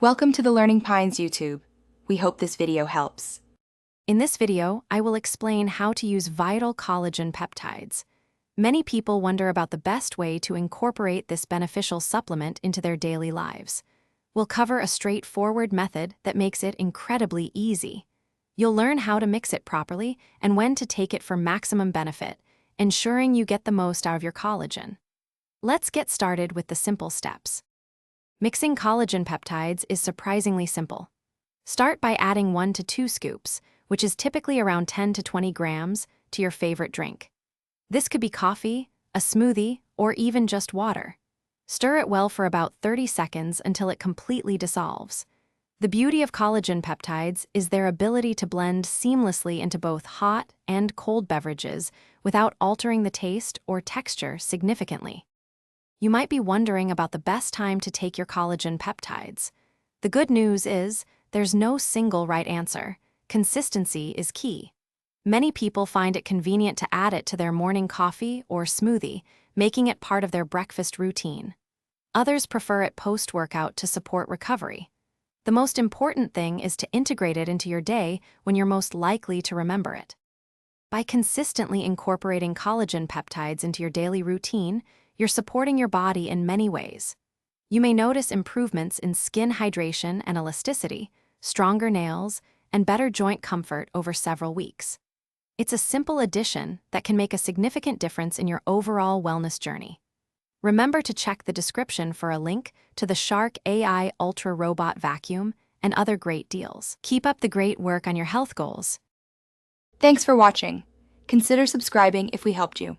Welcome to the Learning Pines YouTube. We hope this video helps. In this video, I will explain how to use vital collagen peptides. Many people wonder about the best way to incorporate this beneficial supplement into their daily lives. We'll cover a straightforward method that makes it incredibly easy. You'll learn how to mix it properly and when to take it for maximum benefit, ensuring you get the most out of your collagen. Let's get started with the simple steps. Mixing collagen peptides is surprisingly simple. Start by adding 1 to 2 scoops, which is typically around 10 to 20 grams, to your favorite drink. This could be coffee, a smoothie, or even just water. Stir it well for about 30 seconds until it completely dissolves. The beauty of collagen peptides is their ability to blend seamlessly into both hot and cold beverages without altering the taste or texture significantly. You might be wondering about the best time to take your collagen peptides. The good news is, there's no single right answer. Consistency is key. Many people find it convenient to add it to their morning coffee or smoothie, making it part of their breakfast routine. Others prefer it post-workout to support recovery. The most important thing is to integrate it into your day when you're most likely to remember it. By consistently incorporating collagen peptides into your daily routine, you're supporting your body in many ways. You may notice improvements in skin hydration and elasticity, stronger nails, and better joint comfort over several weeks. It's a simple addition that can make a significant difference in your overall wellness journey. Remember to check the description for a link to the Shark AI Ultra Robot Vacuum and other great deals. Keep up the great work on your health goals. Thanks for watching. Consider subscribing if we helped you.